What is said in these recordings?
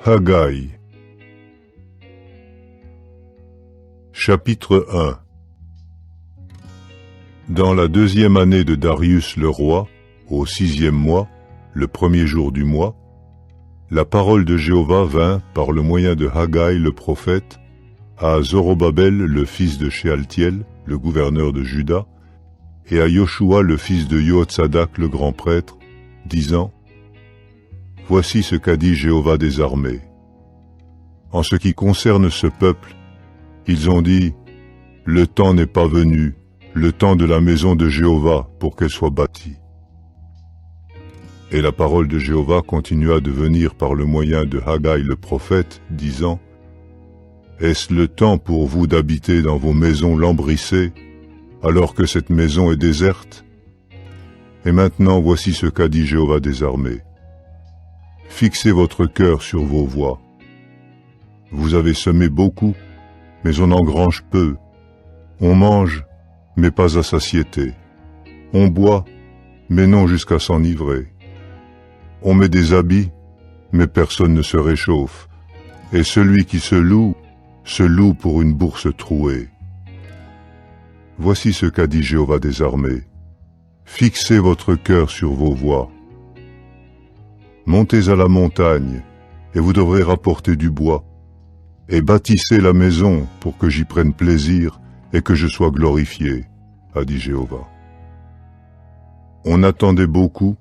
Haggai. Chapitre 1. Dans la 2e année de Darius le roi, au 6e mois, le 1er jour du mois, la parole de Jéhovah vint, par le moyen de Haggai le prophète, à Zorobabel le fils de Shealtiel, le gouverneur de Juda, et à Yoshua le fils de Yohtsadak le grand prêtre, disant: Voici ce qu'a dit Jéhovah des armées. En ce qui concerne ce peuple, ils ont dit: Le temps n'est pas venu, le temps de la maison de Jéhovah pour qu'elle soit bâtie. Et la parole de Jéhovah continua de venir par le moyen de Haggai le prophète, disant: Est-ce le temps pour vous d'habiter dans vos maisons lambrissées, alors que cette maison est déserte? Et maintenant voici ce qu'a dit Jéhovah des armées. Fixez votre cœur sur vos voies. Vous avez semé beaucoup, mais on engrange peu. On mange, mais pas à satiété. On boit, mais non jusqu'à s'enivrer. On met des habits, mais personne ne se réchauffe. Et celui qui se loue pour une bourse trouée. Voici ce qu'a dit Jéhovah des armées. Fixez votre cœur sur vos voies. Montez à la montagne, et vous devrez rapporter du bois, et bâtissez la maison pour que j'y prenne plaisir et que je sois glorifié, a dit Jéhovah. On attendait beaucoup,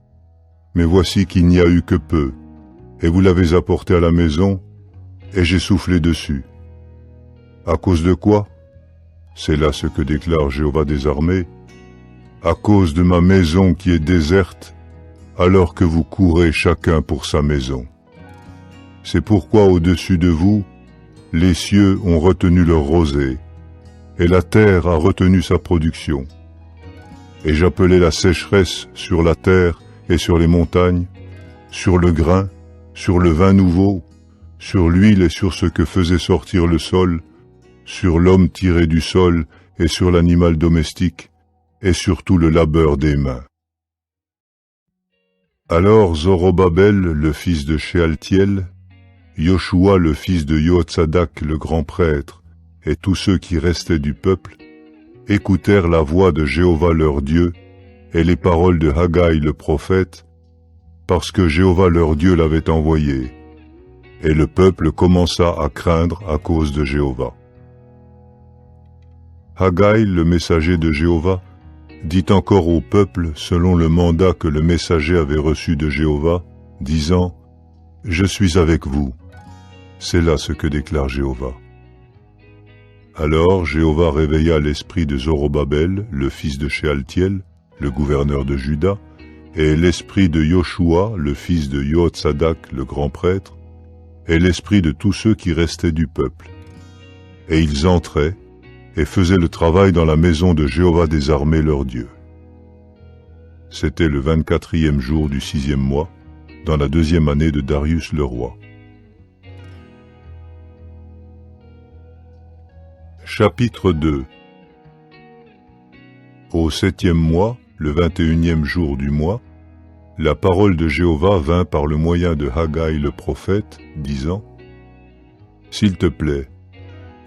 mais voici qu'il n'y a eu que peu, et vous l'avez apporté à la maison, et j'ai soufflé dessus. À cause de quoi? C'est là ce que déclare Jéhovah des armées. À cause de ma maison qui est déserte, alors que vous courez chacun pour sa maison. C'est pourquoi au-dessus de vous, les cieux ont retenu leur rosée, et la terre a retenu sa production. Et j'appelai la sécheresse sur la terre et sur les montagnes, sur le grain, sur le vin nouveau, sur l'huile et sur ce que faisait sortir le sol, sur l'homme tiré du sol et sur l'animal domestique, et sur tout le labeur des mains. Alors Zorobabel, le fils de Shealtiel, Yoshua, le fils de Yohtsadak, le grand prêtre, et tous ceux qui restaient du peuple, écoutèrent la voix de Jéhovah leur Dieu, et les paroles de Haggai le prophète, parce que Jéhovah leur Dieu l'avait envoyé, et le peuple commença à craindre à cause de Jéhovah. Haggai, le messager de Jéhovah, dit encore au peuple selon le mandat que le messager avait reçu de Jéhovah, disant: Je suis avec vous. C'est là ce que déclare Jéhovah. Alors Jéhovah réveilla l'esprit de Zorobabel, le fils de Shealtiel, le gouverneur de Juda, et l'esprit de Yoshua, le fils de Yohtsadak, le grand prêtre, et l'esprit de tous ceux qui restaient du peuple. Et ils entraient, et faisaient le travail dans la maison de Jéhovah des armées leur Dieu. C'était le 24e jour du 6e mois, dans la 2e année de Darius le roi. Chapitre 2. Au 7e mois, le 21e jour du mois, la parole de Jéhovah vint par le moyen de Haggai le prophète, disant: S'il te plaît,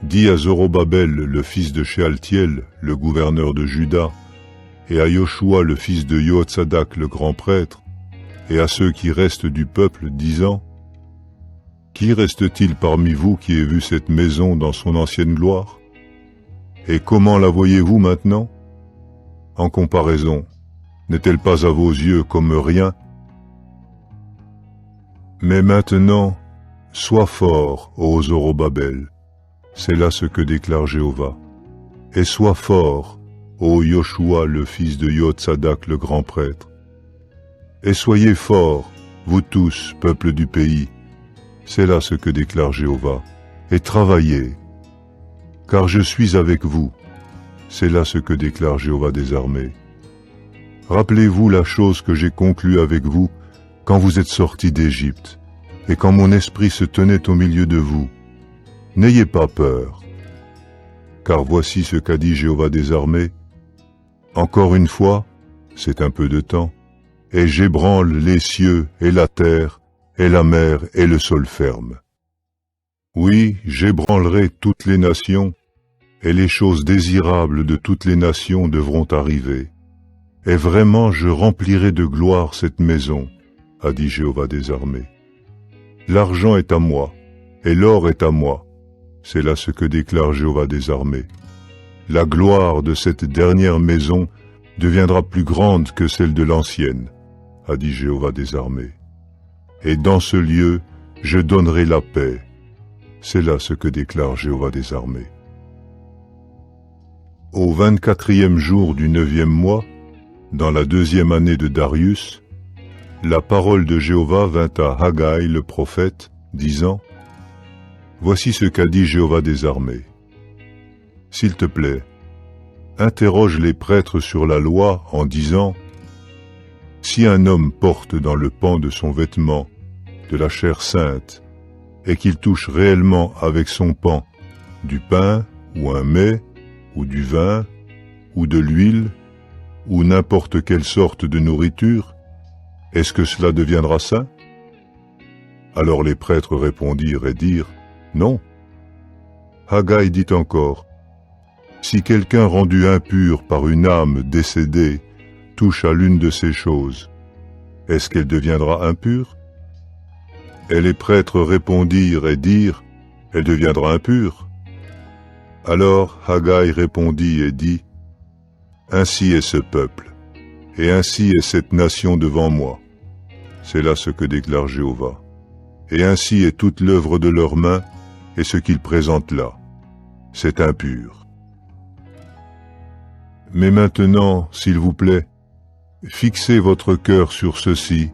dis à Zorobabel, le fils de Shealtiel, le gouverneur de Juda, et à Yoshua, le fils de Yohtsadak, le grand prêtre, et à ceux qui restent du peuple, disant: Qui reste-t-il parmi vous qui ait vu cette maison dans son ancienne gloire? Et comment la voyez-vous maintenant? En comparaison, n'est-elle pas à vos yeux comme rien? Mais maintenant, sois fort, ô Zorobabel. C'est là ce que déclare Jéhovah. Et sois fort, ô Yoshua, le fils de Yohtsadak, le grand prêtre. Et soyez forts, vous tous, peuple du pays. C'est là ce que déclare Jéhovah. Et travaillez, car je suis avec vous. C'est là ce que déclare Jéhovah des armées. Rappelez-vous la chose que j'ai conclue avec vous quand vous êtes sortis d'Égypte, et quand mon esprit se tenait au milieu de vous. N'ayez pas peur, car voici ce qu'a dit Jéhovah des armées. Encore une fois, c'est un peu de temps, et j'ébranle les cieux et la terre, et la mer et le sol ferme. Oui, j'ébranlerai toutes les nations, et les choses désirables de toutes les nations devront arriver. Et vraiment je remplirai de gloire cette maison, a dit Jéhovah des armées. L'argent est à moi, et l'or est à moi. C'est là ce que déclare Jéhovah des armées. La gloire de cette dernière maison deviendra plus grande que celle de l'ancienne, a dit Jéhovah des armées. Et dans ce lieu, je donnerai la paix. C'est là ce que déclare Jéhovah des armées. Au 24e jour du 9e mois, dans la 2e année de Darius, la parole de Jéhovah vint à Haggai le prophète, disant : Voici ce qu'a dit Jéhovah des armées. S'il te plaît, interroge les prêtres sur la loi en disant : Si un homme porte dans le pan de son vêtement de la chair sainte, et qu'il touche réellement avec son pan du pain ou un mets, ou du vin, ou de l'huile, ou n'importe quelle sorte de nourriture, est-ce que cela deviendra saint? Alors les prêtres répondirent et dirent : Non. Haggai dit encore : Si quelqu'un rendu impur par une âme décédée touche à l'une de ces choses, est-ce qu'elle deviendra impure? Et les prêtres répondirent et dirent : Elle deviendra impure. Alors Haggai répondit et dit : Ainsi est ce peuple, et ainsi est cette nation devant moi. C'est là ce que déclare Jéhovah. Et ainsi est toute l'œuvre de leurs mains, et ce qu'ils présentent là. C'est impur. Mais maintenant, s'il vous plaît, fixez votre cœur sur ceci,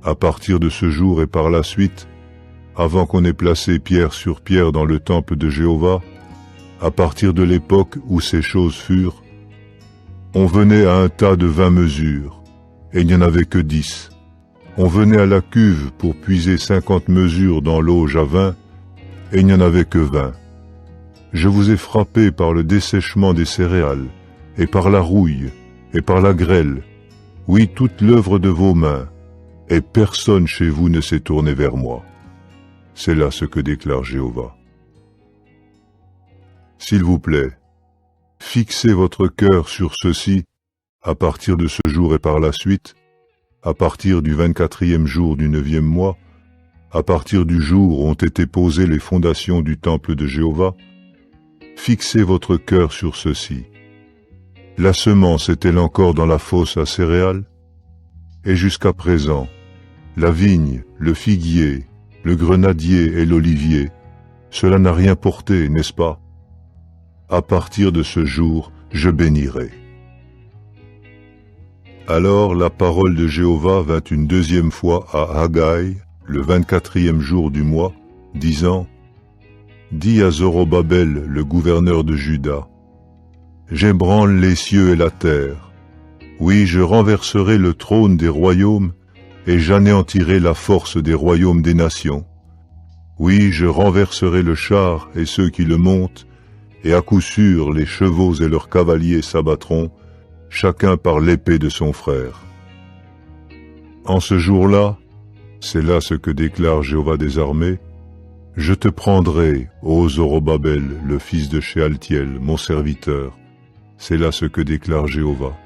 à partir de ce jour et par la suite, avant qu'on ait placé pierre sur pierre dans le temple de Jéhovah, à partir de l'époque où ces choses furent, on venait à un tas de 20 mesures, et il n'y en avait que 10. On venait à la cuve pour puiser 50 mesures dans l'auge à vin, et il n'y en avait que 20. Je vous ai frappé par le dessèchement des céréales, et par la rouille, et par la grêle, oui, toute l'œuvre de vos mains, et personne chez vous ne s'est tourné vers moi. C'est là ce que déclare Jéhovah. S'il vous plaît, fixez votre cœur sur ceci, à partir de ce jour et par la suite, à partir du 24e jour du 9e mois, à partir du jour où ont été posées les fondations du temple de Jéhovah, fixez votre cœur sur ceci. La semence est-elle encore dans la fosse à céréales? Et jusqu'à présent, la vigne, le figuier, le grenadier et l'olivier, cela n'a rien porté, n'est-ce pas? À partir de ce jour, je bénirai. Alors la parole de Jéhovah vint une deuxième fois à Haggai, le 24e jour du mois, disant : Dis à Zorobabel, le gouverneur de Juda : J'ébranle les cieux et la terre. Oui, je renverserai le trône des royaumes, et j'anéantirai la force des royaumes des nations. Oui, je renverserai le char et ceux qui le montent, et à coup sûr les chevaux et leurs cavaliers s'abattront, chacun par l'épée de son frère. En ce jour-là, c'est là ce que déclare Jéhovah des armées, je te prendrai, ô Zorobabel, le fils de Shealtiel, mon serviteur, c'est là ce que déclare Jéhovah.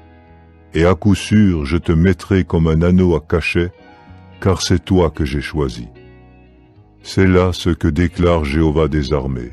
Et à coup sûr, je te mettrai comme un anneau à cachet, car c'est toi que j'ai choisi. C'est là ce que déclare Jéhovah des armées.